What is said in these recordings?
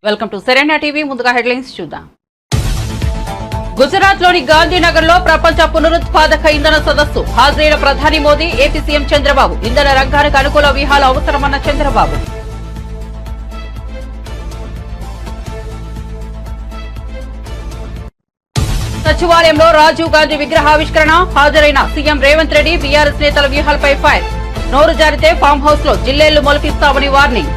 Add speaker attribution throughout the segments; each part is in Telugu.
Speaker 1: Welcome to Serena TV. ముందుగా హెడ్లైన్స్ చూద్దాం. గుజరాత్ లోని గాంధీనగర్ లో ప్రపంచ పునరుత్పాదక ఇంధన సదస్సు హాజరైన ప్రధాని మోదీ, ఏపీ సీఎం చంద్రబాబు. ఇంధన రంగానికి అనుకూల వ్యూహాలు అవసరమన్న చంద్రబాబు. సచివాలయంలో రాజీవ్ గాంధీ విగ్రహావిష్కరణ హాజరైన సీఎం రేవంత్ రెడ్డి. బీఆర్ఎస్ నేతల వ్యూహాలపై ఫైర్. నోరు జారితే ఫామ్ హౌస్ లో జిల్లేళ్లు మొలిపిస్తామని వార్నింగ్.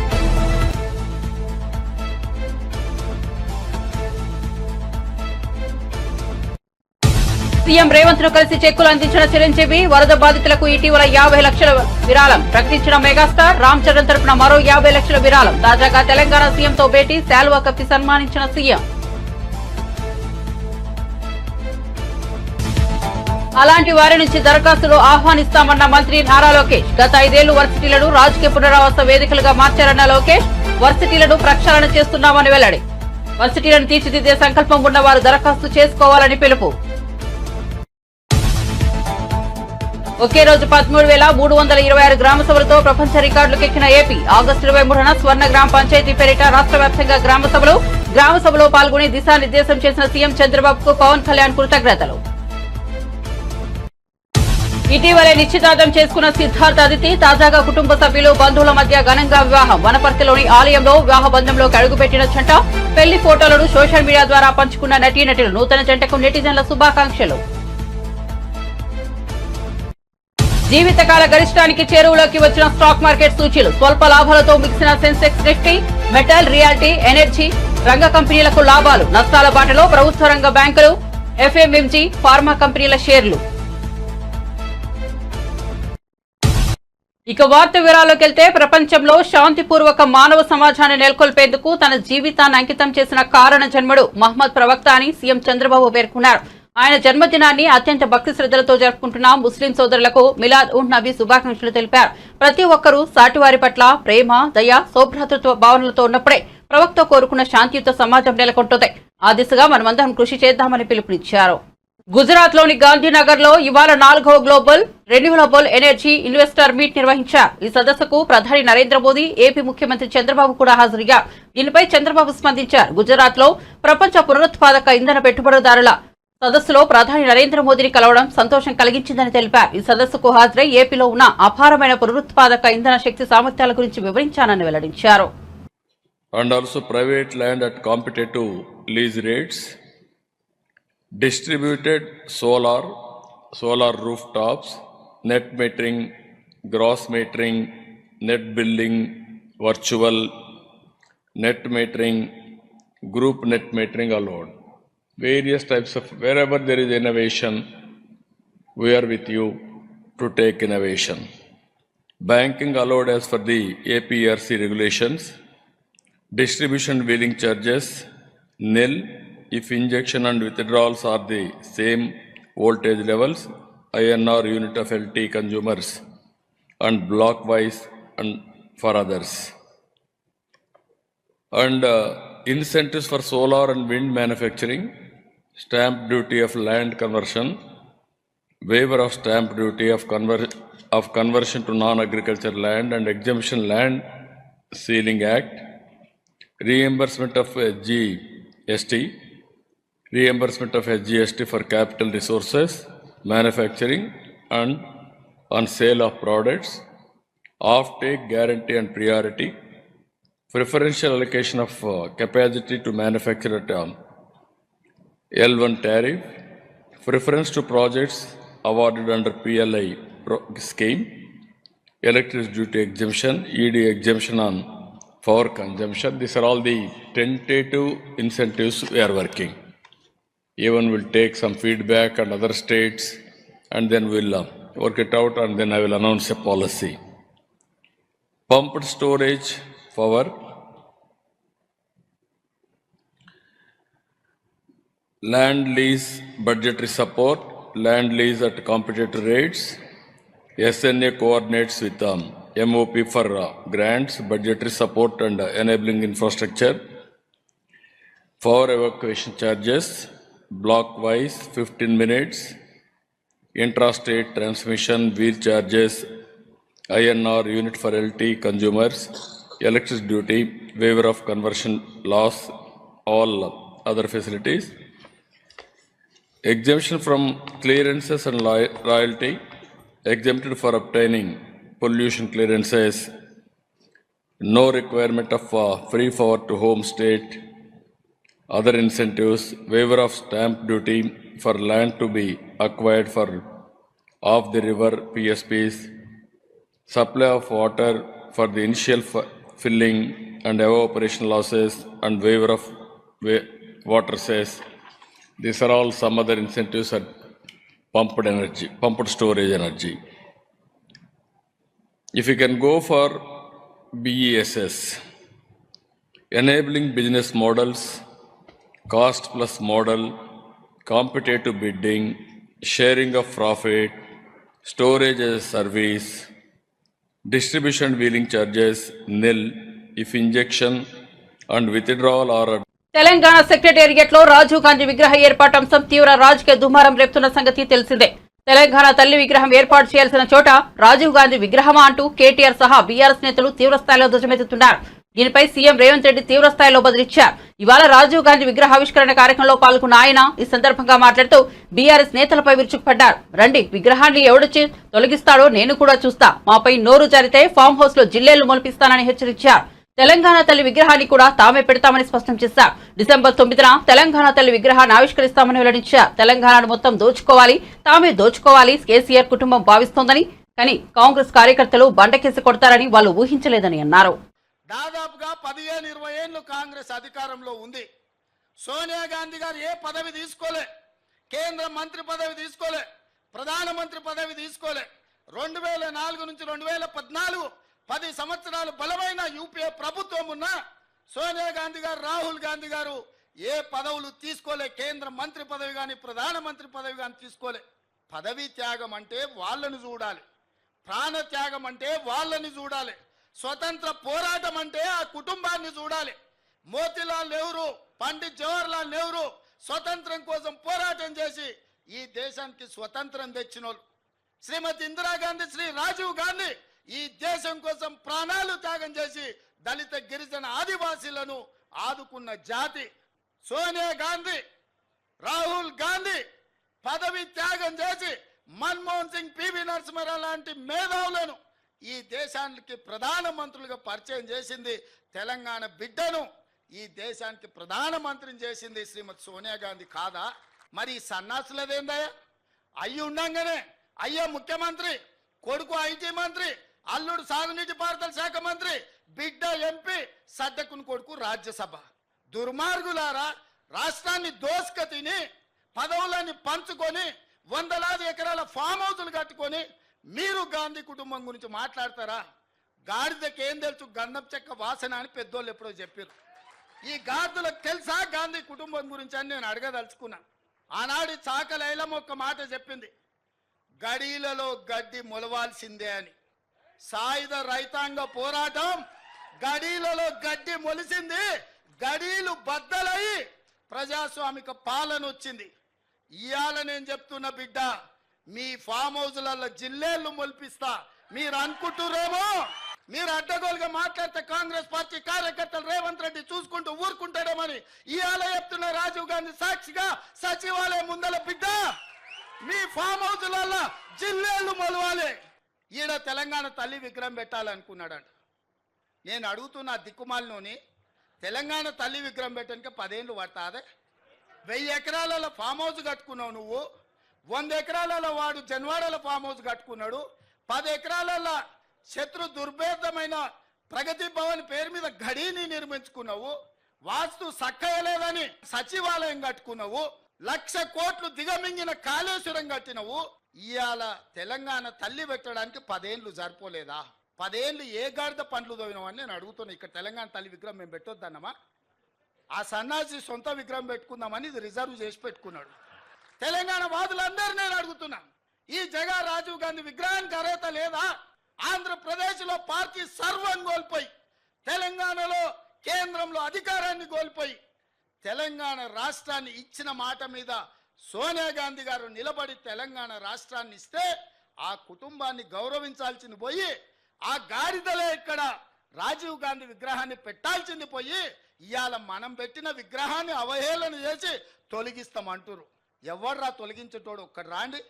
Speaker 1: సీఎం రేవంత్ ను కలిసి చెక్కులు అందించిన చిరంజీవి. వరద బాధితులకు ఇటీవల 50 లక్షల విరాళం ప్రకటించిన మెగాస్టార్. రామ్ చరణ్ తరపున మరో 50 లక్షల విరాళం. తాజాగా తెలంగాణ సీఎంతో భేటీ. శాలువా కప్పి సన్మానించిన సీఎం. అలాంటి వారి నుంచి దరఖాస్తులు ఆహ్వానిస్తామన్న మంత్రి నారా లోకేష్. గత 5 ఏళ్లు వర్సిటీలను రాజకీయ పునరావాస వేదికలుగా మార్చారన్న లోకేష్. వర్సిటీలను ప్రక్షాళన చేస్తున్నామని వెల్లడి. వర్సిటీలను తీర్చిదిద్దే సంకల్పం ఉన్నవారు దరఖాస్తు చేసుకోవాలని పిలుపు. ఒకే రోజు 13,326 గ్రామ సభలతో ప్రపంచ రికార్డులకెక్కిన ఏపీ. ఆగస్టు 23న స్వర్ణ గ్రామ పంచాయతీ పేరిట రాష్ట్ర వ్యాప్తంగా గ్రామ సభలో పాల్గొని దిశానిర్దేశం చేసిన సీఎం చంద్రబాబుకు పవన్ కళ్యాణ్ కృతజ్ఞతలు. ఇటీవలే నిశ్చితార్థం చేసుకున్న సిద్ధార్థ అదితి. తాజాగా కుటుంబ సభ్యులు బంధువుల మధ్య ఘనంగా వివాహం. వనపర్తిలోని ఆలయంలో వివాహ బంధంలోకి అడుగుపెట్టిన జంట. పెళ్లి ఫోటోలను సోషల్ మీడియా ద్వారా పంచుకున్న నటీనటులు. నూతన జంటకు నెటిజన్ల శుభాకాంక్షలు. జీవితకాల గరిష్టానికి చేరువలోకి వచ్చిన స్టాక్ మార్కెట్ సూచీలు. స్వల్ప లాభాలతో ముగిసిన Sensex, Nifty. Metal, reality, energy రంగ కంపెనీలకు లాభాలు. నష్టాల బాటలో ప్రభుత్వ రంగ బ్యాంకులు, ఎఫ్ఎంఎంజీ, ఫార్మా కంపెనీల షేర్లు. ఇక వార్త వివరాల్లోకి వెళ్తే, ప్రపంచంలో శాంతిపూర్వక మానవ సమాజాన్ని నెలకొల్పేందుకు తన జీవితాన్ని అంకితం చేసిన కారణ జన్ముడు మహమ్మద్ ప్రవక్త అని సీఎం చంద్రబాబు పేర్కొన్నారు. ఆయన జన్మదినాన్ని అత్యంత భక్తి శ్రద్ధలతో జరుపుకుంటున్న ముస్లిం సోదరులకు మిలాద్ ఉన్ నబీ శుభాకాంక్షలు తెలిపారు. ప్రతి ఒక్కరూ సాటివారి పట్ల ప్రేమ, దయ, సౌభ్రాతృత్వ భావనలతో ఉన్నప్పుడే ప్రవక్త కోరుకున్న శాంతియుత సమాజం నెలకొంటుంది. ఆ దిశగా మనమందరం కృషి చేద్దామని పిలుపునిచ్చారు. గుజరాత్ లోని గాంధీనగర్ లో ఇవాళ 4వ global renewable energy investor meet నిర్వహించారు. ఈ సదస్సుకు ప్రధాని నరేంద్ర మోదీ, ఏపీ ముఖ్యమంత్రి చంద్రబాబు కూడా హాజరయ్యారు. దీనిపై చంద్రబాబు స్పందించారు. గుజరాత్ లో ప్రపంచ పునరుత్పాదక ఇంధన పెట్టుబడిదారుల సదస్సులో ప్రధాని నరేంద్ర మోదీని కలవడం సంతోషం కలిగించిందని తెలిపారు. ఈ సదస్సుకు హాజరై ఏపీలో ఉన్న అపారమైన పునరుత్పాదక ఇంధన శక్తి సామర్థ్యాల గురించి వివరించానని వెల్లడించారు.
Speaker 2: And also private land at competitive lease rates, distributed solar rooftops, net metering, gross metering, net billing, virtual net metering, group net metering allowed. Various types of, wherever there is innovation, we are with you to take innovation. Banking allowed as per the APRC regulations. Distribution wheeling charges nil if injection and withdrawals are the same voltage levels, INR unit of LT consumers, and blockwise and for others. And incentives for solar and wind manufacturing, stamp duty of land conversion, waiver of stamp duty of conversion to non-agriculture land and exemption land ceiling act, reimbursement of SGST for capital resources, manufacturing and on sale of products, off-take guarantee and priority, preferential allocation of capacity to manufacture at L1 tariff, preference to projects awarded under PLI scheme, electricity duty exemption, ED exemption on power consumption. These are all the tentative incentives we are working. Even we'll take some feedback and other states and then we'll work it out and then I will announce a policy. Pumped storage power, land lease budgetary support, land lease at competitive rates, SNA coordinates with MOP for grants, budgetary support and enabling infrastructure, power evacuation charges, block-wise 15 minutes, intrastate transmission wheel charges, INR unit for LT consumers, electricity duty, waiver of conversion loss, all other facilities, exemption from clearances and royalty, exempted for obtaining pollution clearances, no requirement of free power to home state, other incentives, waiver of stamp duty for land to be acquired for off the river PSPs, supply of water for the initial filling and evaporation losses, and waiver of water cess. These are all some other incentives at pumped energy, pumped storage energy. If you can go for BESS, enabling business models, cost plus model, competitive bidding, sharing of profit, storage as a service, distribution wheeling charges nil if injection and withdrawal are
Speaker 1: Telangana secretariat లో రాజీవ్ గాంధీ విగ్రహ ఏర్పాటు అంశం తీవ్ర రాజకీయ దుమారం రేపుతున్న సంగతి తెలిసిందే. తెలంగాణ తల్లి విగ్రహం ఏర్పాటు చేయాల్సిన చోట రాజీవ్ గాంధీ విగ్రహమా అంటూ కేటీఆర్ సహా బీఆర్ఎస్ నేతలు తీవ్రస్థాయిలో ధ్వజమెత్తుతున్నారు. దీనిపై సీఎం రేవంత్ రెడ్డి తీవ్రస్థాయిలో బదిలిచ్చారు. ఇవాళ రాజీవ్ గాంధీ విగ్రహ ఆవిష్కరణ కార్యక్రమంలో పాల్గొన్న ఆయన ఈ సందర్భంగా మాట్లాడుతూ బీఆర్ఎస్ నేతలపై విరుచుకుపడ్డారు. రండి, విగ్రహాన్ని ఎవడొచ్చి తొలగిస్తాడో నేను కూడా చూస్తా, మాపై నోరు జారితే ఫామ్ హౌస్ లో జిల్లేళ్లు మొలిపిస్తానని హెచ్చరించారు. తెలంగాణ తల్లి విగ్రహాన్ని కూడా తామే పెడతామని స్పష్టం చేశారు. డిసెంబర్ 9న తెలంగాణ తల్లి విగ్రహాన్ని ఆవిష్కరిస్తామని వెల్లడించారు. తెలంగాణను మొత్తం దోచుకోవాలి, తామే దోచుకోవాలి కేసీఆర్ కుటుంబం భావిస్తోందని, కానీ కాంగ్రెస్ కార్యకర్తలు బండకేసి కొడతారని వాళ్ళు ఊహించలేదని అన్నారు.
Speaker 3: దాదాపుగా 15-20 ఏళ్లు కాంగ్రెస్ అధికారంలో ఉంది. సోనియా గాంధీ గారు ఏ పదవి తీసుకోలే, కేంద్ర మంత్రి పదవి తీసుకోలే, ప్రధానమంత్రి పదవి తీసుకోలే. 2004 నుంచి 2014 10 సంవత్సరాలు బలమైన యూపీఏ ప్రభుత్వం ఉన్న సోనియా గాంధీ గారు, రాహుల్ గాంధీ గారు ఏ పదవులు తీసుకోలే. కేంద్ర మంత్రి పదవి కానీ ప్రధానమంత్రి పదవి కానీ తీసుకోలే. పదవి త్యాగం అంటే వాళ్ళని చూడాలి, ప్రాణ త్యాగం అంటే వాళ్ళని చూడాలి, స్వతంత్ర పోరాటం అంటే ఆ కుటుంబాన్ని చూడాలి. మోతీలాల్ నెహ్రూ, పండిత్ జవహర్లాల్ నెహ్రూ స్వతంత్రం కోసం పోరాటం చేసి ఈ దేశానికి స్వతంత్రం తెచ్చినోళ్ళు. శ్రీమతి ఇందిరాగాంధీ, శ్రీ రాజీవ్ గాంధీ ఈ దేశం కోసం ప్రాణాలు త్యాగం చేసి దళిత గిరిజన ఆదివాసీలను ఆదుకున్న జాతి. సోనియా గాంధీ, రాహుల్ గాంధీ పదవి త్యాగం చేసి మన్మోహన్ సింగ్, పివి నరసింహారావు లాంటి మేధావులను ఈ దేశానికి ప్రధానమంత్రులుగా పరిచయం చేసింది. తెలంగాణ బిడ్డను ఈ దేశానికి ప్రధానమంత్రిని చేసింది శ్రీమతి సోనియా గాంధీ కాదా? మరి సన్నాసులదేందయ్యా? అయ్యి ఉండంగానే అయ్యా ముఖ్యమంత్రి, కొడుకు ఐటీ మంత్రి, అల్లుడు సాగునీటి పారుదల శాఖ మంత్రి, బిడ్డ ఎంపీ, సడ్డకుని కొడుకు రాజ్యసభ. దుర్మార్గులారా, రాష్ట్రాన్ని దోసుక తిని పదవులని పంచుకొని వందలాది ఎకరాల ఫామ్ హౌసులు కట్టుకొని మీరు గాంధీ కుటుంబం గురించి మాట్లాడతారా? గాడిదకి ఏం తెలుసు గంధం చెక్క వాసన అని పెద్దోళ్ళు ఎప్పుడో చెప్పారు. ఈ గాడిదలకు తెలుసా గాంధీ కుటుంబం గురించి అని నేను అడగదలుచుకున్నా. ఆనాడు చాకలి ఐలమ్మ ఒక్క మాట చెప్పింది, గడీలలో గడ్డి మొలవాల్సిందే అని. సాయుధ రైతాంగ పోరాటం గడీలలో గడ్డి మొలిసింది, గడీలు బద్దలయ్యి ప్రజాస్వామిక పాలన వచ్చింది. ఇవాళ నేను చెప్తున్న బిడ్డ, మీ ఫామ్ హౌస్లలో జిల్లేళ్లు మొలిపిస్తా మీరు అనుకుంటురేమో. మీరు అడ్డగోలుగా మాట్లాడితే కాంగ్రెస్ పార్టీ కార్యకర్తలు రేవంత్ రెడ్డి చూసుకుంటూ ఊరుకుంటాడేమని ఇవాళ చెప్తున్న రాజీవ్ గాంధీ సాక్షిగా సచివాలయం ముందల బిడ్డ, మీ ఫామ్ హౌస్లలో జిల్లేళ్లు మొలవాలి. ఈడ తెలంగాణ తల్లి విగ్రహం పెట్టాలనుకున్నాడంట. నేను అడుగుతున్న దిక్కుమాలినోని, తెలంగాణ తల్లి విగ్రహం పెట్టడానికి 10 ఏళ్ళు పడతాదే? 1000 ఎకరాలలో ఫామ్ హౌస్ కట్టుకున్నావు నువ్వు, 100 ఎకరాలలో వాడు జన్వాడల ఫామ్ హౌస్ కట్టుకున్నాడు, 10 ఎకరాలలో శత్రు దుర్భేదమైన ప్రగతి భవన్ పేరు మీద గడీని నిర్మించుకున్నావు, వాస్తు సక్కయలేదని సచివాలయం కట్టుకున్నావు, 1,00,000 కోట్లు దిగమింగిన కాళేశ్వరం కట్టినవు. ఇవాళ తెలంగాణ తల్లి పెట్టడానికి 10 ఏళ్ళు సరిపోలేదా? 10 ఏళ్ళు ఏ గాడిద పండ్లు తోవినామని నేను అడుగుతున్నా. ఇక్కడ తెలంగాణ తల్లి విగ్రహం మేము పెట్టొద్దన్నమా? ఆ సన్నాసి సొంత విగ్రహం పెట్టుకుందామని ఇది రిజర్వ్ చేసి పెట్టుకున్నాడు. తెలంగాణ వాదులందరూ నేను అడుగుతున్నా, ఈ జగా రాజీవ్ గాంధీ విగ్రహానికి అర్హత లేదా? ఆంధ్రప్రదేశ్లో పార్టీ సర్వం కోల్పోయి, తెలంగాణలో కేంద్రంలో అధికారాన్ని కోల్పోయి, తెలంగాణ రాష్ట్రాన్ని ఇచ్చిన మాట మీద సోనియా గాంధీ గారు నిలబడి తెలంగాణ రాష్ట్రాన్ని ఇస్తే ఆ కుటుంబాన్ని గౌరవించాల్సింది పోయి ఆ గాడిదలే ఇక్కడ రాజీవ్ గాంధీ విగ్రహాన్ని పెట్టాల్సింది పోయి ఇవాళ మనం పెట్టిన విగ్రహాన్ని అవహేళన చేసి తొలగిస్తామంటారు. ఎవర్రా తొలగించేటోడు? ఒక్కడు రాండి,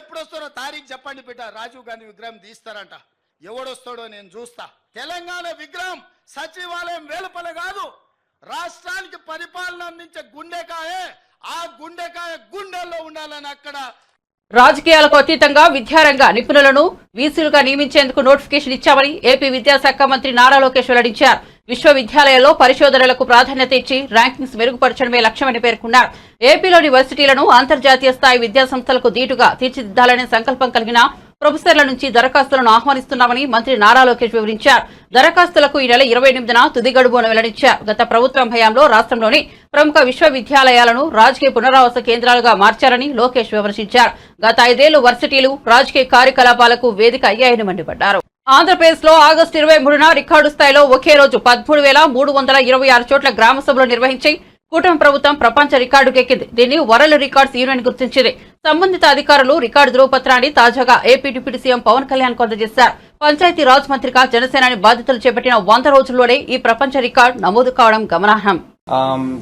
Speaker 3: ఎప్పుడు వస్తారో తారీఖు చెప్పండి బిడ్డ. రాజీవ్ గాంధీ విగ్రహం తీస్తారంట, ఎవడొస్తాడో నేను చూస్తా. తెలంగాణ విగ్రహం సచివాలయం వెలుపల కాదు, రాష్ట్రానికి పరిపాలన అందించే గుండెకాయే. ఆ గుండెకాయ గుండెల్లో ఉండాలని అక్కడ
Speaker 1: రాజకీయాలకు అతీతంగా విద్యారంగ నిపుణులను వీసీలుగా నియమించేందుకు నోటిఫికేషన్ ఇచ్చామని ఏపీ విద్యాశాఖ మంత్రి నారా లోకేష్ వెల్లడించారు. విశ్వవిద్యాలయాల్లో పరిశోధనలకు ప్రాధాన్యత ఇచ్చి ర్యాంకింగ్స్ మెరుగుపరచడమే లక్ష్యమని పేర్కొన్నారు. ఏపీలోని వర్సిటీలను అంతర్జాతీయ స్థాయి విద్యాసంస్థలకు దీటుగా తీర్చిదిద్దాలనే సంకల్పం కలిగిన ప్రొఫెసర్ల నుంచి దరఖాస్తులను ఆహ్వానిస్తున్నామని మంత్రి నారా లోకేష్ వివరించారు. దరఖాస్తులకు ఈ నెల 28న తుది గడువు అని వెల్లడించారు. గత ప్రభుత్వం హయాంలో రాష్ట్రంలోని ప్రముఖ విశ్వవిద్యాలయాలను రాజకీయ పునరావాస కేంద్రాలుగా మార్చారని లోకేష్ విమర్శించారు. గత 5 ఏళ్లు వర్సిటీలు రాజకీయ కార్యకలాపాలకు వేదిక అయ్యాయని మండిపడ్డారు. ఆంధ్రప్రదేశ్ లో ఆగస్టు 23న రికార్డు స్థాయిలో ఒకే రోజు 13,326 చోట్ల గ్రామ సభలు నిర్వహించి కూటమి ప్రభుత్వం ప్రపంచ రికార్డుకెక్కింది. దీన్ని వరల్డ్ రికార్డ్స్ యూనియన్ గుర్తించింది. సంబంధిత అధికారులు రికార్డు ధృవపత్రాన్ని తాజాగా AP deputy CM Pawan Kalyan అందజేశారు. పంచాయతీ రాజ్ మంత్రిగా జనసేనాని బాధ్యతలు చేపట్టిన 100 రోజుల్లోనే ఈ ప్రపంచ రికార్డు నమోదు కావడం గమనార్హం.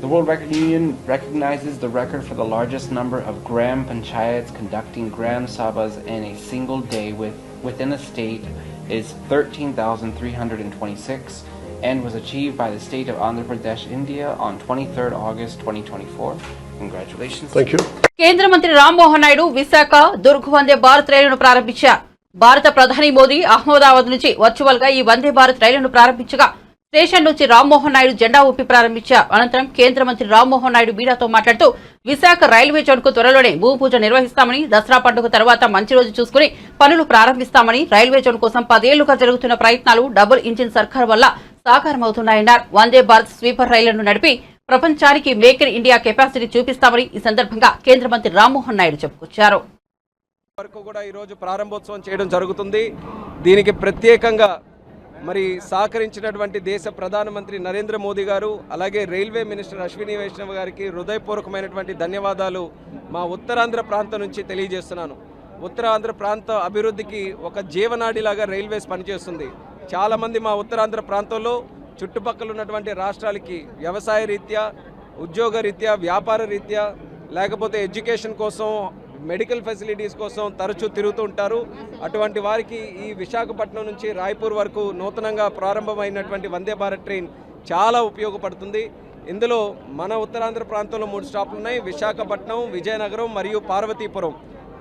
Speaker 4: The World Record Union recognizes the record for the largest number of Gram Panchayats conducting Gram Sabhas in a single day within a state is 13,326 and was achieved by the state of Andhra Pradesh, India on 23rd August 2024. Congratulations.
Speaker 5: Thank you.
Speaker 1: కేంద్ర మంత్రి రామ్మోహన్ నాయుడు విశాఖ దుర్గ్ వందే భారత్ రైలును ప్రారంభించారు. భారత ప్రధాని మోదీ అహ్మదాబాద్ నుంచి వర్చువల్ గా ఈ వందే భారత్ రైలును ప్రారంభించగా స్టేషన్ నుంచి రామ్మోహన్ నాయుడు జెండా ఊపి ప్రారంభించారు. అనంతరం కేంద్ర మంత్రి రామ్మోహన్ నాయుడు మీడియాతో మాట్లాడుతూ విశాఖ రైల్వే జోన్ కు త్వరలోనే భూమి పూజ నిర్వహిస్తామని, దసరా పండుగ తర్వాత మంచి రోజు చూసుకుని పనులు ప్రారంభిస్తామని, రైల్వే జోన్ కోసం 10 ఏళ్లుగా జరుగుతున్న ప్రయత్నాలు డబుల్ ఇంజిన్ సర్కార్ వల్ల సాకారమవుతున్నాయన్నారు. వందే భారత్ స్వీపర్ రైళ్లను నడిపి ప్రపంచానికి మేక్ ఇన్ ఇండియా కెపాసిటీ చూపిస్తామని ఈ సందర్భంగా కేంద్ర మంత్రి రామ్మోహన్ నాయుడు చెప్పుకొచ్చారు.
Speaker 6: వరకు కూడా ఈరోజు ప్రారంభోత్సవం చేయడం జరుగుతుంది. దీనికి ప్రత్యేకంగా మరి సహకరించినటువంటి దేశ ప్రధానమంత్రి నరేంద్ర మోదీ గారు, అలాగే రైల్వే మినిస్టర్ అశ్విని వైష్ణవ్ గారికి హృదయపూర్వకమైనటువంటి ధన్యవాదాలు మా ఉత్తరాంధ్ర ప్రాంతం నుంచి తెలియజేస్తున్నాను. ఉత్తరాంధ్ర ప్రాంత అభివృద్ధికి ఒక జీవనాడిలాగా రైల్వేస్ పనిచేస్తుంది. చాలామంది మా ఉత్తరాంధ్ర ప్రాంతంలో చుట్టుపక్కల ఉన్నటువంటి రాష్ట్రాలకి వ్యవసాయ రీత్యా, ఉద్యోగ రీత్యా, వ్యాపార రీత్యా, లేకపోతే ఎడ్యుకేషన్ కోసం, మెడికల్ ఫెసిలిటీస్ కోసం తరచూ తిరుగుతూ ఉంటారు. అటువంటి వారికి ఈ విశాఖపట్నం నుంచి రాయ్పూర్ వరకు నూతనంగా ప్రారంభమైనటువంటి వందే భారత్ ట్రైన్ చాలా ఉపయోగపడుతుంది. ఇందులో మన ఉత్తరాంధ్ర ప్రాంతంలో 3 స్టాప్లు ఉన్నాయి: విశాఖపట్నం, విజయనగరం మరియు పార్వతీపురం.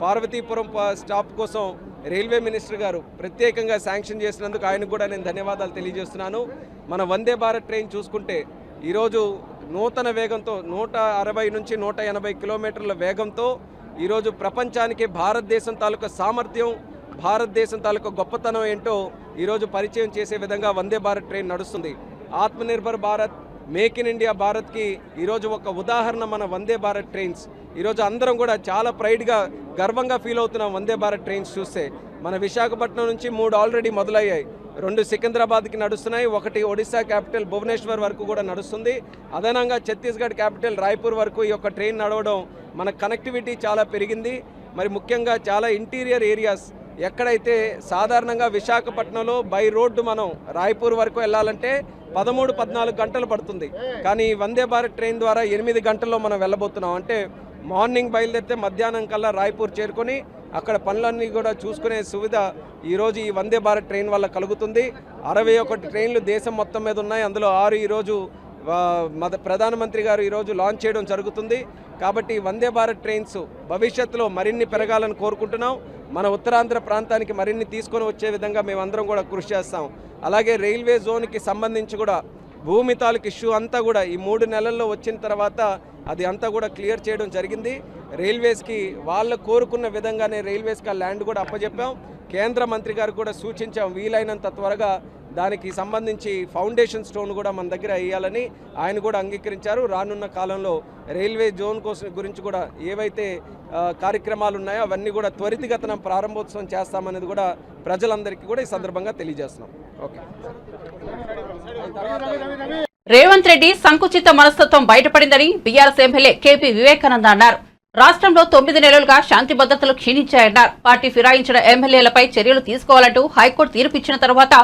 Speaker 6: పార్వతీపురం స్టాప్ కోసం రైల్వే మినిస్టర్ గారు ప్రత్యేకంగా శాంక్షన్ చేసినందుకు ఆయనకు కూడా నేను ధన్యవాదాలు తెలియజేస్తున్నాను. మన వందే భారత్ ట్రైన్ చూసుకుంటే ఈరోజు నూతన వేగంతో 160 నుంచి 180 కిలోమీటర్ల వేగంతో ఈరోజు ప్రపంచానికి భారతదేశం తాలూకా సామర్థ్యం, భారతదేశం తాలూకా గొప్పతనం ఏంటో ఈరోజు పరిచయం చేసే విధంగా వందే భారత్ ట్రైన్ నడుస్తుంది. Atmanirbhar Bharat, make in India భారత్కి ఈరోజు ఒక ఉదాహరణ మన వందే భారత్ ట్రైన్స్. ఈరోజు అందరం కూడా చాలా ప్రైడ్గా, గర్వంగా ఫీల్ అవుతున్నాం వందే భారత్ ట్రైన్స్ చూస్తే. మన విశాఖపట్నం నుంచి 3 ఆల్రెడీ మొదలయ్యాయి. 2 సికింద్రాబాద్కి నడుస్తున్నాయి, 1 ఒడిశా క్యాపిటల్ భువనేశ్వర్ వరకు కూడా నడుస్తుంది. అదనంగా ఛత్తీస్గఢ్ క్యాపిటల్ రాయ్పూర్ వరకు ఈ యొక్క ట్రైన్ నడవడం మన కనెక్టివిటీ చాలా పెరిగింది. మరి ముఖ్యంగా చాలా ఇంటీరియర్ ఏరియాస్ ఎక్కడైతే సాధారణంగా విశాఖపట్నంలో బై రోడ్డు మనం రాయ్పూర్ వరకు వెళ్ళాలంటే 13-14 గంటలు పడుతుంది. కానీ వందే భారత్ ట్రైన్ ద్వారా 8 గంటల్లో మనం వెళ్ళబోతున్నాం. అంటే మార్నింగ్ బయలుదేరితే మధ్యాహ్నం కల్లా రాయ్పూర్ చేరుకొని అక్కడ పనులన్నీ కూడా చూసుకునే సువిధ ఈరోజు ఈ వందే భారత్ ట్రైన్ వల్ల కలుగుతుంది. 61 ట్రైన్లు దేశం మొత్తం మీద ఉన్నాయి. అందులో 6 ఈరోజు ప్రధానమంత్రి గారు ఈరోజు లాంచ్ చేయడం జరుగుతుంది. కాబట్టి వందే భారత్ ట్రైన్స్ భవిష్యత్తులో మరిన్ని పెరగాలని కోరుకుంటున్నాం. మన ఉత్తరాంధ్ర ప్రాంతానికి మరిన్ని తీసుకొని వచ్చే విధంగా మేమందరం కూడా కృషి చేస్తాం. అలాగే రైల్వే జోన్కి సంబంధించి కూడా భూమి తాలూకు ఇష్యూ అంతా కూడా ఈ 3 నెలల్లో వచ్చిన తర్వాత అది అంతా కూడా క్లియర్ చేయడం జరిగింది. రైల్వేస్కి వాళ్ళు కోరుకున్న విధంగానే రైల్వేస్కి ఆ ల్యాండ్ కూడా అప్పచెప్పాం. కేంద్ర మంత్రి గారు కూడా సూచించాం వీలైనంత త్వరగా దానికి సంబంధించి ఫౌండేషన్ స్టోన్ కూడా మన దగ్గర వేయాలని ఆయన కూడా అంగీకరించారు. రానున్న కాలంలో రైల్వే జోన్ కోసం గురించి కూడా ఏవైతే కార్యక్రమాలు ఉన్నాయో అవన్నీ కూడా త్వరితగతిన ప్రారంభోత్సవం చేస్తామనేది కూడా ప్రజలందరికీ కూడా ఈ సందర్భంగా తెలియజేస్తున్నాం. ఓకే.
Speaker 1: రేవంత్ రెడ్డి సంకుచిత మనస్తత్వం బయటపడిందని బీఆర్ఎస్ ఎమ్మెల్యే కేపీ వివేకానంద అన్నారు. రాష్ట్రంలో 9 నెలలుగా శాంతి భద్రతలు క్షీణించాయన్నారు. పార్టీ ఫిరాయించిన ఎమ్మెల్యేలపై చర్యలు తీసుకోవాలంటూ హైకోర్టు తీర్పిచ్చిన తర్వాత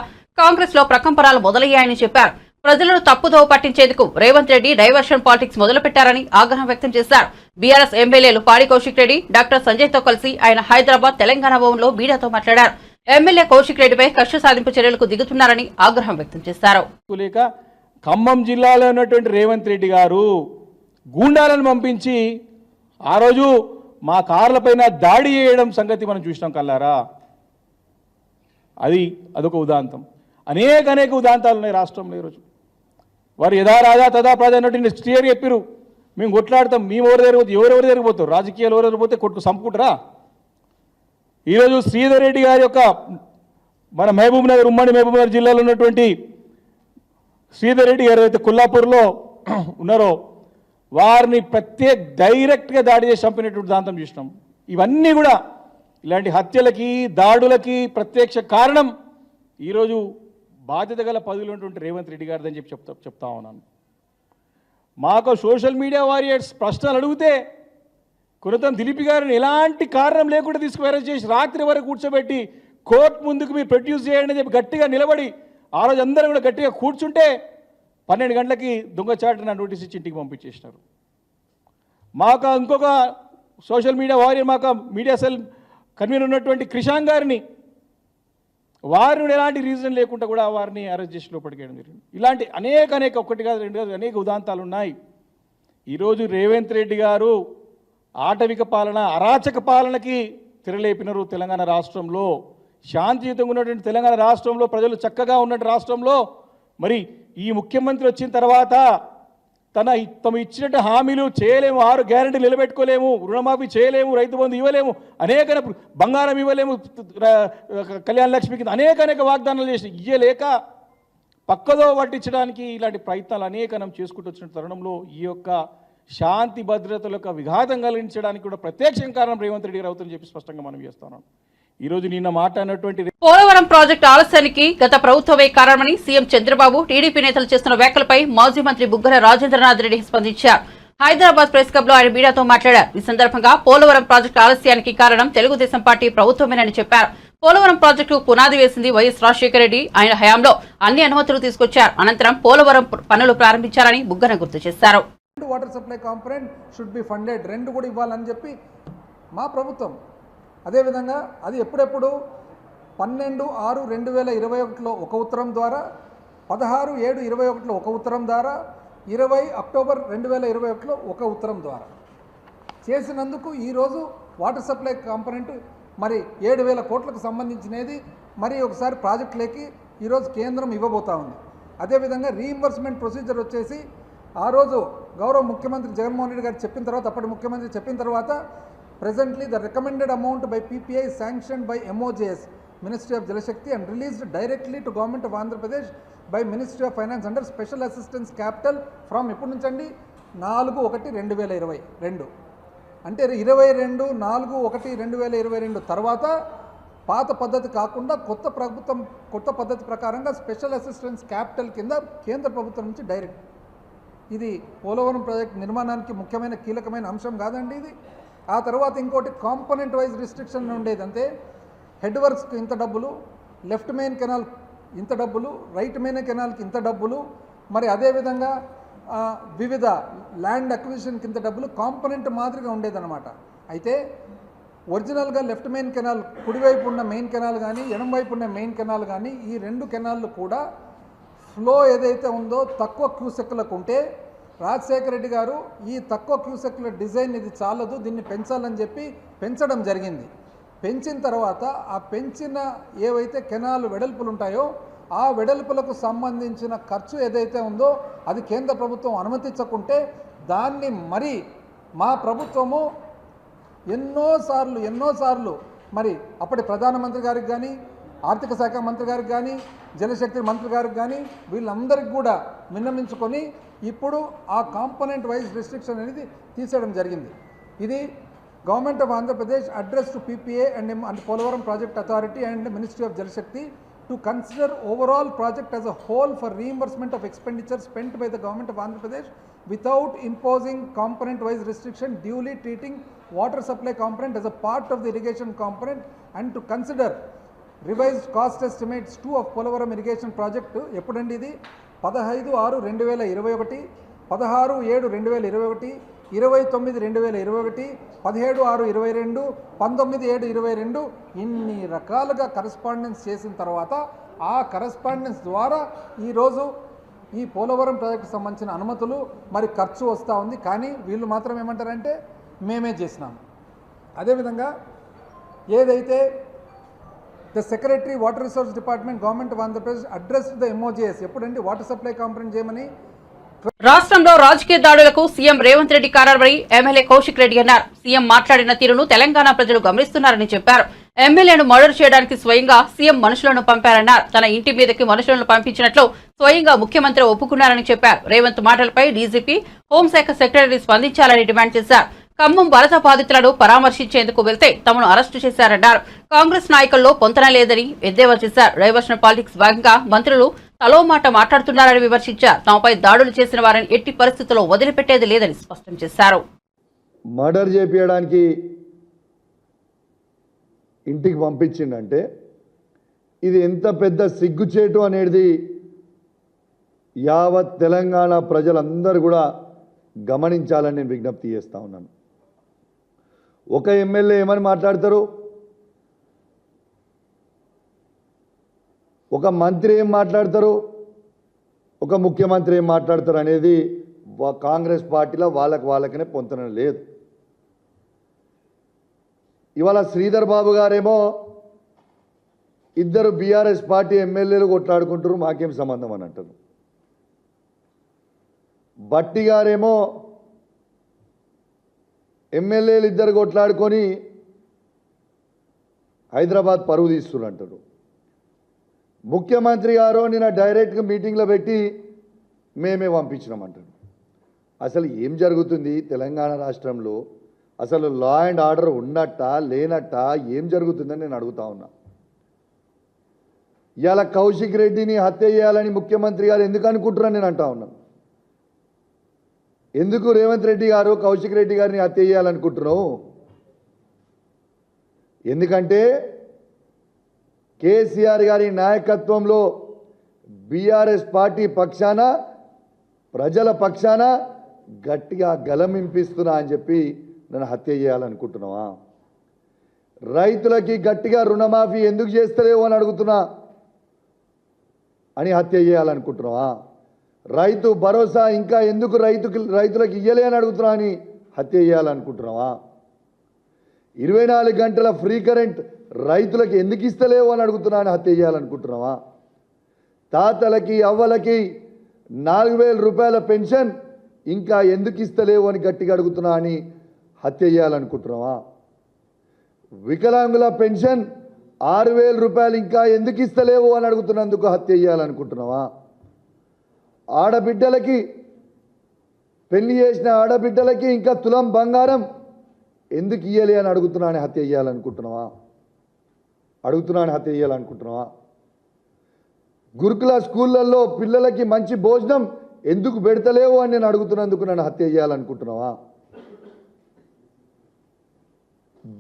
Speaker 1: కాంగ్రెస్ లో ప్రకంపనలు మొదలయ్యాయని చెప్పారు. ప్రజలను తప్పుదోవ పట్టించేందుకు రేవంత్ రెడ్డి డైవర్షన్ పాలిటిక్స్ మొదలుపెట్టారని ఆగ్రహం వ్యక్తం చేశారు. బీఆర్ఎస్ ఎమ్మెల్యేలు పాడి కౌశిక్ రెడ్డి, డాక్టర్ సంజయ్ తో కలిసి ఆయన హైదరాబాద్, తెలంగాణ భవన్లో మీడియాతో మాట్లాడారు. ఎమ్మెల్యే కౌశిక్ రెడ్డిపై కక్ష సాధింపు చర్యలకు దిగుతున్నారని ఆగ్రహం వ్యక్తం చేశారు.
Speaker 5: ఖమ్మం జిల్లాలో ఉన్నటువంటి రేవంత్ రెడ్డి గారు గూండాలను పంపించి ఆ రోజు మా కార్లపైన దాడి చేయడం సంగతి మనం చూసినాం కల్లారా. అదొక ఉదాంతం. అనేక ఉదాంతాలు ఉన్నాయి రాష్ట్రంలో. ఈరోజు వారు యథా రాజా తదా ప్రజా అన్నట్టు క్లియర్గా చెప్పారు. మేము కొట్లాడతాం, మేము ఎవరెవరు జరిగిపోతారు, రాజకీయాలు ఎవరెవరు పోతే కొట్టుకు చంపుకుంటారా. ఈరోజు శ్రీధర్ రెడ్డి గారి యొక్క మన మహబూబ్ నగర్, ఉమ్మడి మహబూబ్ నగర్ జిల్లాలో ఉన్నటువంటి శ్రీధర్ రెడ్డి గారు అయితే కొల్లాపూర్లో ఉన్నారో వారిని డైరెక్ట్గా దాడి చేసి చంపినటువంటి దాంతం చూసినాం. ఇవన్నీ కూడా ఇలాంటి హత్యలకి, దాడులకి ప్రత్యక్ష కారణం ఈరోజు బాధ్యత గల పదవిలో ఉన్నటువంటి రేవంత్ రెడ్డి గారిదని చెప్తా ఉన్నాను. మాకు సోషల్ మీడియా వారియర్స్ ప్రశ్నలు అడిగితే కురతం దిలీప్ గారిని ఎలాంటి కారణం లేకుండా తీసుకుని అరెస్ట్ చేసి రాత్రి వరకు కూర్చోబెట్టి కోర్టు ముందుకు మీరు ప్రొడ్యూస్ చేయండి అని చెప్పి గట్టిగా నిలబడి ఆ రోజు అందరూ కూడా గట్టిగా కూర్చుంటే 12 గంటలకి దొంగచాటున నోటీస్ ఇచ్చి ఇంటికి పంపించేసినారు. మాకు ఇంకొక సోషల్ మీడియా వారియర్, మాకు మీడియా సెల్ కన్వీనర్ ఉన్నటువంటి క్రిషాంగ్ గారిని వారిని ఎలాంటి రీజన్ లేకుండా కూడా వారిని అరెస్ట్ చేసి లోపలికేయడం జరిగింది. ఇలాంటి అనేక ఒకటి కాదు, రెండు కాదు, అనేక ఉదాంతాలు ఉన్నాయి. ఈరోజు రేవంత్ రెడ్డి గారు ఆటవిక పాలన, అరాచక పాలనకి తెరలేపినారు. తెలంగాణ రాష్ట్రంలో శాంతియుతంగా ఉన్నటువంటి తెలంగాణ రాష్ట్రంలో, ప్రజలు చక్కగా ఉన్నటువంటి రాష్ట్రంలో మరి ఈ ముఖ్యమంత్రి వచ్చిన తర్వాత తమ ఇచ్చినట్టు హామీలు చేయలేము, 6 గ్యారెంటీలు నిలబెట్టుకోలేము, రుణమాఫీ చేయలేము, రైతు బంధు ఇవ్వలేము, అనేక బంగారం ఇవ్వలేము, కళ్యాణ లక్ష్మి కింద అనేక వాగ్దానాలు చేసి ఇయ్యలేక పక్కదో పట్టించడానికి ఇలాంటి ప్రయత్నాలు అనేకనం చేసుకుంటూ వచ్చిన తరుణంలో ఈ యొక్క శాంతి భద్రతల యొక్క విఘాతం కలిగించడానికి కూడా ప్రత్యక్ష కారణం రేవంత్ రెడ్డి గారు అవుతుందని చెప్పి స్పష్టంగా మనం చేస్తున్నాం. ఈ రోజు నిన్న మాట్లాడినటువంటి
Speaker 1: పోలవరం ప్రాజెక్టు ఆలస్యానికి గత ప్రభుత్వమే కారణమని సీఎం చంద్రబాబు, టీడీపీ నేతలు చేస్తున్న వ్యాఖ్యలపై మాజీ మంత్రి బుగ్గన రాజేంద్రనాథ్ రెడ్డి స్పందించారు. హైదరాబాద్ ప్రెస్ క్లబ్ లో ఆయన మీడియాతో మాట్లాడారు. ఈ సందర్భంగా పోలవరం ప్రాజెక్టు ఆలస్యానికి కారణం తెలుగుదేశం పార్టీ ప్రభుత్వమేనని చెప్పారు. పోలవరం ప్రాజెక్టు పునాది వేసింది వైఎస్ రాజశేఖర రెడ్డి. ఆయన హయాంలో అన్ని అనుమతులు తీసుకొచ్చారు. అనంతరం పోలవరం పనులు ప్రారంభించారని బుగ్గన గుర్తు చేశారు.
Speaker 7: Water supply component should be funded, 2 కూడా ఇవ్వాలని చెప్పి మా ప్రభుత్వం. అదేవిధంగా అది ఎప్పుడెప్పుడు 12/6/2021లో ఒక ఉత్తరం ద్వారా, 16/7/21లో ఒక ఉత్తరం ద్వారా, 20 అక్టోబర్ 2021లో ఒక ఉత్తరం ద్వారా చేసినందుకు ఈరోజు వాటర్ సప్లై కాంపోనెంట్ మరి 7,000 కోట్లకు సంబంధించినది మరి ఒకసారి ప్రాజెక్టులకి ఈరోజు కేంద్రం ఇవ్వబోతా ఉంది. అదేవిధంగా రీఇంబర్స్మెంట్ ప్రొసీజర్ వచ్చేసి ఆ రోజు గౌరవ ముఖ్యమంత్రి జగన్మోహన్ రెడ్డి గారు చెప్పిన తర్వాత, అప్పటి ముఖ్యమంత్రి చెప్పిన తర్వాత presently the recommended amount by PPI is sanctioned by MOJS, Ministry of Jal Shakti, and released directly to Government of Andhra Pradesh by Ministry of Finance under Special Assistance Capital from ఎప్పటి నుంచి అండి 4/1/2022 అంటే 22/4/1/2022 తర్వాత పాత పద్ధతి కాకుండా కొత్త పద్ధతి ప్రకారంగా స్పెషల్ అసిస్టెన్స్ క్యాపిటల్ కింద కేంద్ర ప్రభుత్వం నుంచి డైరెక్ట్. ఇది పోలవరం ప్రాజెక్ట్ నిర్మాణానికి ముఖ్యమైన కీలకమైన అంశం కాదండి ఇది. ఆ తర్వాత ఇంకోటి కాంపోనెంట్ వైజ్ రిస్ట్రిక్షన్ ఉండేది. అంతే హెడ్ వర్క్స్కి ఇంత డబ్బులు, లెఫ్ట్ మెయిన్ కెనాల్ ఇంత డబ్బులు, రైట్ మెయిన్ కెనాల్కి ఇంత డబ్బులు, మరి అదేవిధంగా వివిధ ల్యాండ్ అక్విజిషన్కి ఇంత డబ్బులు కాంపోనెంట్ మాదిరిగా ఉండేదన్నమాట. అయితే ఒరిజినల్గా లెఫ్ట్ మెయిన్ కెనాల్, కుడివైపు ఉన్న మెయిన్ కెనాల్ కానీ ఎడమవైపు ఉన్న మెయిన్ కెనాల్ కానీ ఈ 2 కెనాళ్ళు కూడా ఫ్లో ఏదైతే ఉందో తక్కువ క్యూసెక్లకు ఉంటే రాజశేఖర రెడ్డి గారు ఈ తక్కువ క్యూసెక్ల డిజైన్ ఇది చాలదు, దీన్ని పెంచాలని చెప్పి పెంచడం జరిగింది. పెంచిన తర్వాత ఆ పెంచిన ఏవైతే కెనాల్ వెడల్పులు ఉంటాయో ఆ వెడల్పులకు సంబంధించిన ఖర్చు ఏదైతే ఉందో అది కేంద్ర ప్రభుత్వం అనుమతించకుంటే దాన్ని మరి మా ప్రభుత్వము ఎన్నోసార్లు మరి అప్పటి ప్రధానమంత్రి గారికి కానీ, ఆర్థిక శాఖ మంత్రి గారికి కానీ, జలశక్తి మంత్రి గారికి కానీ వీళ్ళందరికీ కూడా విన్నమించుకొని ఇప్పుడు ఆ కాంపోనెంట్ వైజ్ రిస్ట్రిక్షన్ అనేది తీసేయడం జరిగింది. ఇది government of Andhra Pradesh address to PPA and Polavaram project authority and ministry of Jal Shakti to consider overall project as a whole for reimbursement of expenditure spent by the government of Andhra Pradesh without imposing component wise restriction, duly treating water supply component as a part of the irrigation component, and to consider revised cost estimates 2 of Polavaram irrigation project ఎప్పుడండి ఇది 15/6/2021, 16/7/2021, 29/2021, 17/6/22, 19/7/22 ఇన్ని రకాలుగా కరస్పాండెన్స్ చేసిన తర్వాత ఆ కరస్పాండెన్స్ ద్వారా ఈరోజు ఈ పోలవరం ప్రాజెక్టుకు సంబంధించిన అనుమతులు మరి ఖర్చు వస్తూ ఉంది. కానీ వీళ్ళు మాత్రం ఏమంటారంటే మేమే చేసినాము. అదేవిధంగా ఏదైతే the secretary water resource department government of Andhra Pradesh address the MOJS ఎప్పుడండి వాటర్ సప్లై కాంప్లైంట్ చేయమని
Speaker 1: రాష్ట్రంలో రాజకీయ దాడులకు సీఎం రేవంత్ రెడ్డి కారణమని ఎమ్మెల్యే కౌశిక్ రెడ్డి అన్నారు. సీఎం మాట్లాడిన తీరును తెలంగాణ ప్రజలు గమనిస్తున్నారని చెప్పారు. ఎమ్మెల్యేను మర్డర్ చేయడానికి స్వయంగా సీఎం మనుషులను పంపారన్నారు. తన ఇంటి మీదకి మనుషులను పంపించినట్లు స్వయంగా ముఖ్యమంత్రి ఒప్పుకున్నారని చెప్పారు. రేవంత్ మాటలపై డీజీపీ హోంశాఖ సెక్రటరీ స్పందించాలని డిమాండ్ చేశారు. ఖమ్మం వరద బాధితులను పరామర్శించేందుకు వెళ్తే తమను అరెస్టు చేశారన్నారు. కాంగ్రెస్ నాయకుల్లో పొంతన లేదని ఎద్దేవా చేశారు. డైవర్షన్ పాలిటిక్స్ భాగంగా మంత్రులు తలో మాట మాట్లాడుతున్నారని విమర్శించారు. తమపై దాడులు చేసిన వారిని ఎట్టి పరిస్థితుల్లో వదిలిపెట్టేది లేదని స్పష్టం చేశారు.
Speaker 8: మర్డర్ చేపించడానికి ఇంటికి పంపించిందంటే ఇది ఎంత పెద్ద సిగ్గుచేటు అనేది యావత్ తెలంగాణ ప్రజలందరూ కూడా గమనించాలని నేను విజ్ఞప్తి చేస్తూ ఉన్నాను. ఒక ఎమ్మెల్యే ఏమని మాట్లాడతారు, ఒక మంత్రి ఏం మాట్లాడతారు, ఒక ముఖ్యమంత్రి ఏం మాట్లాడతారు అనేది కాంగ్రెస్ పార్టీలో వాళ్ళకనే పొంతన లేదు. ఇవాళ శ్రీధర్ బాబు గారేమో ఇద్దరు బీఆర్ఎస్ పార్టీ ఎమ్మెల్యేలు కొట్లాడుకుంటారు, మాకేం సంబంధం అని అంటారు. బట్టి గారేమో ఎమ్మెల్యేలు ఇద్దరు కొట్లాడుకొని హైదరాబాద్ పరువు తీస్తున్నారు అంటారు. ముఖ్యమంత్రి గారు నిన్న డైరెక్ట్గా మీటింగ్లో పెట్టి మేమే పంపించినామంటారు. అసలు ఏం జరుగుతుంది తెలంగాణ రాష్ట్రంలో? అసలు లా అండ్ ఆర్డర్ ఉన్నట్టా లేనట్టా ఏం జరుగుతుందని నేను అడుగుతా ఉన్నా. ఇవాళ కౌశిక్ రెడ్డిని హత్య చేయాలని ముఖ్యమంత్రి గారు ఎందుకు అనుకుంటున్నారని నేను అంటా ఉన్నాను. ఎందుకు రేవంత్ రెడ్డి గారు కౌశిక్ రెడ్డి గారిని హత్య చేయాలనుకుంటున్నావు? ఎందుకంటే కేసీఆర్ గారి నాయకత్వంలో బీఆర్ఎస్ పార్టీ పక్షాన ప్రజల పక్షాన గట్టిగా గలమింపిస్తున్నా అని చెప్పి నన్ను హత్య చేయాలనుకుంటున్నావా? రైతులకి గట్టిగా రుణమాఫీ ఎందుకు చేస్తలేవు అని అడుగుతున్నా అని హత్య చేయాలనుకుంటున్నావా? రైతు భరోసా ఇంకా ఎందుకు రైతులకు ఇయ్యలే అని అడుగుతున్నా అని హత్య చేయాలనుకుంటున్నావా? 24 గంటల ఫ్రీ కరెంట్ రైతులకు ఎందుకు ఇస్తలేవు అని అడుగుతున్నా అని హత్య చేయాలనుకుంటున్నావా? తాతలకి అవ్వలకి 4,000 రూపాయల పెన్షన్ ఇంకా ఎందుకు ఇస్తలేవు అని గట్టిగా అడుగుతున్నా అని హత్య చేయాలనుకుంటున్నావా? వికలాంగుల పెన్షన్ 6,000 రూపాయలు ఇంకా ఎందుకు ఇస్తలేవు అని అడుగుతున్నందుకు హత్య చేయాలనుకుంటున్నావా? ఆడబిడ్డలకి పెళ్లి చేసిన ఆడబిడ్డలకి ఇంకా తులం బంగారం ఎందుకు ఇయ్యలే అని అడుగుతున్నాను హత్య చేయాలనుకుంటున్నావా? హత్య చేయాలనుకుంటున్నావా? గురుకుల స్కూళ్ళల్లో పిల్లలకి మంచి భోజనం ఎందుకు పెడతలేవు అని నేను అడుగుతున్నందుకు నన్ను హత్య చేయాలనుకుంటున్నావా?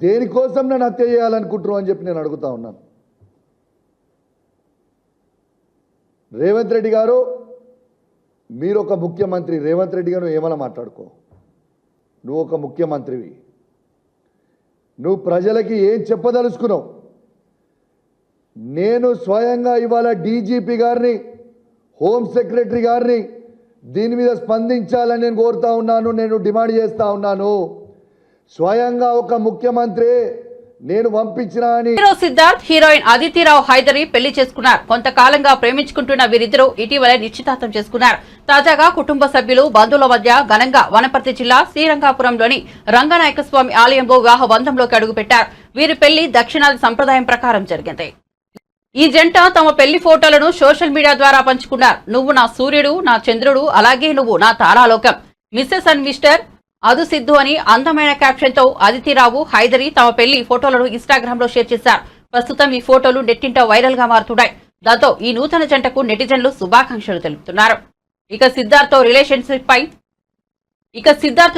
Speaker 8: దేనికోసం నన్ను హత్య చేయాలనుకుంటున్నావు అని చెప్పి నేను అడుగుతా ఉన్నాను. రేవంత్ రెడ్డి గారు, మీరు ఒక ముఖ్యమంత్రి. రేవంత్ రెడ్డి గారు ఏమైనా మాట్లాడుకో, నువ్వు ఒక ముఖ్యమంత్రివి. నువ్వు ప్రజలకి ఏం చెప్పదలుచుకున్నావు? నేను స్వయంగా ఇవాళ డీజీపీ గారిని, హోం సెక్రటరీ గారిని దీని మీద స్పందించాలని నేను కోరుతా ఉన్నాను, నేను డిమాండ్ చేస్తా ఉన్నాను. స్వయంగా ఒక ముఖ్యమంత్రి నేను పంపించినా అని.
Speaker 1: హీరో సిద్ధార్థ్, హీరోయిన్ అదితిరావు హైదరి పెళ్లి చేసుకున్నారు. కొంతకాలంగా ప్రేమించుకుంటున్న వీరిద్దరూ ఇటీవల నిశ్చితార్థం చేసుకున్నారు. తాజాగా కుటుంబ సభ్యులు, బంధువుల మధ్య ఘనంగా వనపర్తి జిల్లా శ్రీరంగాపురంలోని రంగనాయకస్వామి ఆలయంలో వివాహ బంధంలోకి అడుగుపెట్టారు. వీరి పెళ్లి దక్షిణాది సంప్రదాయం ప్రకారం జరిగింది. ఈ జంట తమ పెళ్లి ఫోటోలను సోషల్ మీడియా ద్వారా పంచుకున్నారు. నువ్వు నా సూర్యుడు, నా చంద్రుడు, అలాగే నువ్వు నా తారాలోకం, మిస్సెస్ అండ్ మిస్టర్ అదు సిద్ధు అని అందమైన క్యాప్షన్ తో అదితిరావు, హైదరి తమ పెళ్లి ఫోటోలను ఇన్స్టాగ్రామ్ లో షేర్ చేశారు. ప్రస్తుతం ఈ ఫోటోలు నెట్టింట వైరల్ గా మారుతున్నాయి. దాంతో ఈ నూతన జంటకు నెటిజన్లు శుభాకాంక్షలు తెలుపుతున్నారు. ఇక సిద్ధార్థ్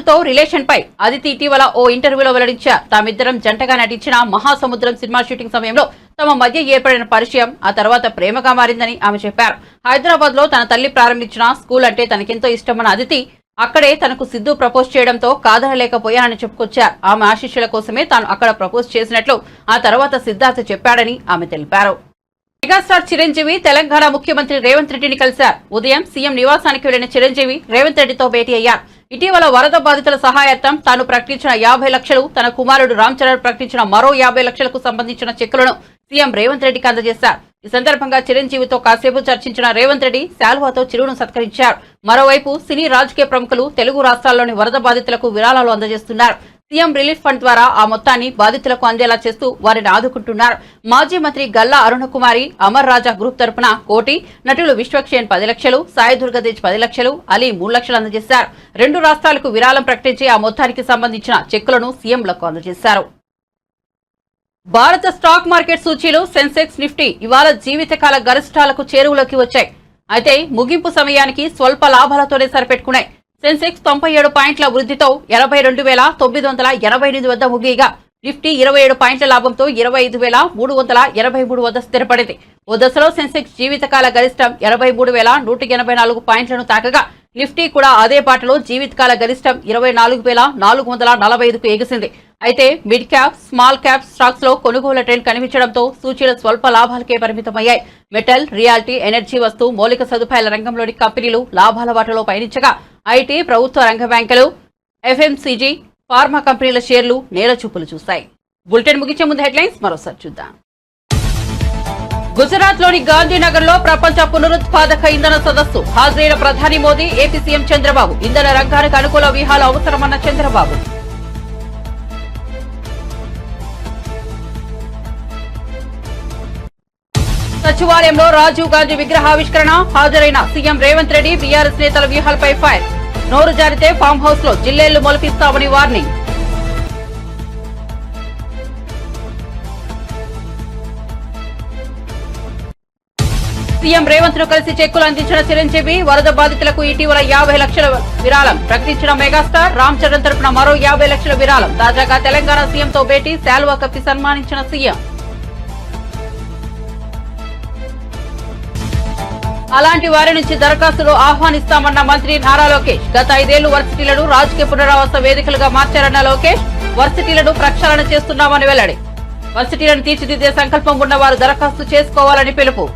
Speaker 1: తో రిలేషన్ పై అదితి ఇటీవల ఓ ఇంటర్వ్యూలో వెల్లడించారు. తామిద్దరం జంటగా నటించిన మహాసముద్రం సినిమా షూటింగ్ సమయంలో తమ మధ్య ఏర్పడిన పరిచయం ఆ తర్వాత ప్రేమగా మారిందని ఆమె చెప్పారు. హైదరాబాద్ లో తన తల్లి ప్రారంభించిన స్కూల్ అంటే తనకెంతో ఇష్టమన్న అదితి అక్కడే తనకు సిద్ధు ప్రపోజ్ చేయడంతో కాదనలేకపోయానని చెప్పుకొచ్చారు. ఆమె ఆశీస్సుల కోసమే తాను అక్కడ ప్రపోజ్ చేసినట్లు ఆ తర్వాత సిద్ధార్థ చెప్పాడని ఆమె తెలిపారు. మెగాస్టార్ చిరంజీవి తెలంగాణ ముఖ్యమంత్రి రేవంత్ రెడ్డిని కలిశారు. ఉదయం సీఎం నివాసానికి వెళ్లిన చిరంజీవి రేవంత్ రెడ్డితో భేటీ అయ్యారు. ఇటీవల వరద బాధితుల సహాయార్థం తాను ప్రకటించిన 50 లక్షలు, తన కుమారుడు రామ్ చరణ్ ప్రకటించిన మరో 50 లక్షలకు సంబంధించిన చెక్కులను సీఎం రేవంత్ రెడ్డికి అందజేశారు. ఈ సందర్భంగా చిరంజీవితో కాసేపు చర్చించిన రేవంత్ రెడ్డి శాల్వాతో చిరును సత్కరించారు. మరోవైపు సినీ రాజకీయ ప్రముఖులు తెలుగు రాష్ట్రాల్లోని వరద బాధితులకు విరాళాలు అందజేస్తున్నారు. సీఎం రిలీఫ్ ఫండ్ ద్వారా ఆ మొత్తాన్ని బాధితులకు అందేలా చేస్తూ వారిని ఆదుకుంటున్నారు. మాజీ మంత్రి గల్లా అరుణకుమారి అమర్ రాజా గ్రూప్ తరపున 1 కోటి, నటులు విశ్వక్షేణ్ 10 లక్షలు, సాయి దుర్గదేజ్ 10 లక్షలు, అలీ 3 లక్షలు అందజేశారు. 2 రాష్ట్రాలకు విరాళం ప్రకటించి ఆ మొత్తానికి సంబంధించిన చెక్కులను సీఎంలకు అందజేశారు. భారత స్టాక్ మార్కెట్ సూచీలు సెన్సెక్స్, నిఫ్టీ ఇవాళ జీవితకాల గరిష్టాలకు చేరువలోకి వచ్చాయి. అయితే ముగింపు సమయానికి స్వల్ప లాభాలతోనే సరిపెట్టుకున్నాయి. సెన్సెక్స్ 97 పాయింట్ల వృద్ధితో 82,988 వద్ద ముగియగా నిఫ్టీ 27 పాయింట్ల లాభంతో 25,383 వద్ద స్థిరపడింది. ఓ దశలో సెన్సెక్స్ జీవితకాల గరిష్టం 83,184 పాయింట్లను తాకగా నిఫ్టీ కూడా అదే పాటలో జీవితకాల గరిష్టం 24,445కు ఎగిసింది. అయితే mid cap, small cap stocks లో కొనుగోలు ట్రెండ్ కనిపించడంతో సూచీలు స్వల్ప లాభాలకే పరిమితమయ్యాయి. మెటల్, రియాలిటీ, ఎనర్జీ, వస్తు, మౌలిక సదుపాయాల రంగంలోని కంపెనీలు లాభాల బాటలో పయనించగా ఐటీ, ప్రభుత్వ రంగ బ్యాంకులు, ఎఫ్ఎంసీజీ, ఫార్మా కంపెనీల షేర్లు నేల చూపులు చూశాయి. బులెటిన్ ముగించే ముందు హెడ్లైన్స్ మరోసారి చూద్దాం. గుజరాత్ లోని గాంధీనగర్ లో ప్రపంచ పునరుత్పాదక ఇంధన సదస్సు హాజరైన ప్రధాని మోదీ, ఏపీ సీఎం చంద్రబాబు. ఇంధన రంగానికి అనుకూల వ్యూహాలు అవసరమన్న చంద్రబాబు. సచివాలయంలో రాజీవ్ గాంధీ విగ్రహావిష్కరణ హాజరైన సీఎం రేవంత్ రెడ్డి, బీఆర్ఎస్ నేతల వ్యూహాలపై ఫైర్. నోరు జారితే ఫామ్ హౌస్ లో జిల్లేళ్లు మొలిపిస్తామని వార్నింగ్. సీఎం రేవంత్ ను కలిసి చెక్కులు అందించిన చిరంజీవి, వరద బాధితులకు ఇటీవల 50 లక్షల విరాళం ప్రకటించిన మెగాస్టార్. రామ్ చరణ్ తరపున మరో 50 లక్షల విరాళం. తాజాగా తెలంగాణ సీఎంతో భేటీ, శాల్వా కప్పి సన్మానించిన సీఎం. అలాంటి వారి నుంచి దరఖాస్తులు ఆహ్వానిస్తామన్న మంత్రి నారా లోకేష్. గత 5 ఏళ్లు వర్సిటీలను రాజకీయ పునరావాస వేదికలుగా మార్చారన్న లోకేష్. వర్సిటీలను ప్రక్షాళన చేస్తున్నామని వెల్లడి. వర్సిటీలను తీర్చిదిద్దే సంకల్పం ఉన్నవారు దరఖాస్తు చేసుకోవాలని పిలుపు.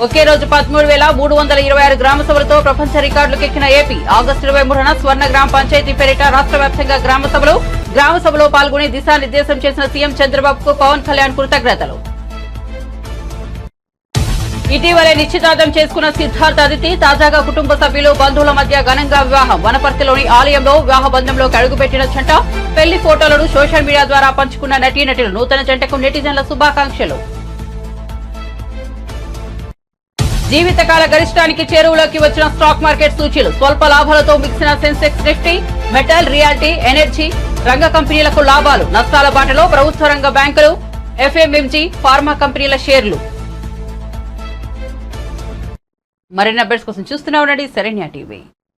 Speaker 1: ఒకే రోజు 13,326 గ్రామ సభలతో ప్రపంచ రికార్డులకు ఎక్కిన ఏపీ. ఆగస్టు 23న స్వర్ణ గ్రామ పంచాయతీ పేరిట రాష్ట్ర వ్యాప్తంగా గ్రామ సభలో పాల్గొని దిశానిర్దేశం చేసిన సీఎం చంద్రబాబుకు పవన్ కళ్యాణ్ కృతజ్ఞతలు. ఇటీవలే నిశ్చితార్థం చేసుకున్న సిద్ధార్థ, అదితి తాజాగా కుటుంబ సభ్యులు, బంధువుల మధ్య ఘనంగా వివాహం. వనపర్తిలోని ఆలయంలో వివాహ బంధంలోకి అడుగుపెట్టిన జంట. పెళ్లి ఫోటోలను సోషల్ మీడియా ద్వారా పంచుకున్న నటీనటులు. నూతన జంటకు నెటిజన్ల శుభాకాంక్షలు. జీవితకాల గరిష్టానికి చేరువలోకి వచ్చిన స్టాక్ మార్కెట్ సూచీలు స్వల్ప లాభాలతో ముగిసిన Sensex, Nifty, metal, reality, energy రంగ కంపెనీలకు లాభాలు. నష్టాల బాటలో ప్రభుత్వ రంగ బ్యాంకులు, ఎఫ్ఎంఎంజీ, ఫార్మా కంపెనీల షేర్లు. మరిన్ని అప్డేట్స్ కోసం చూస్తూనే ఉండండి శరణ్య టీవీ.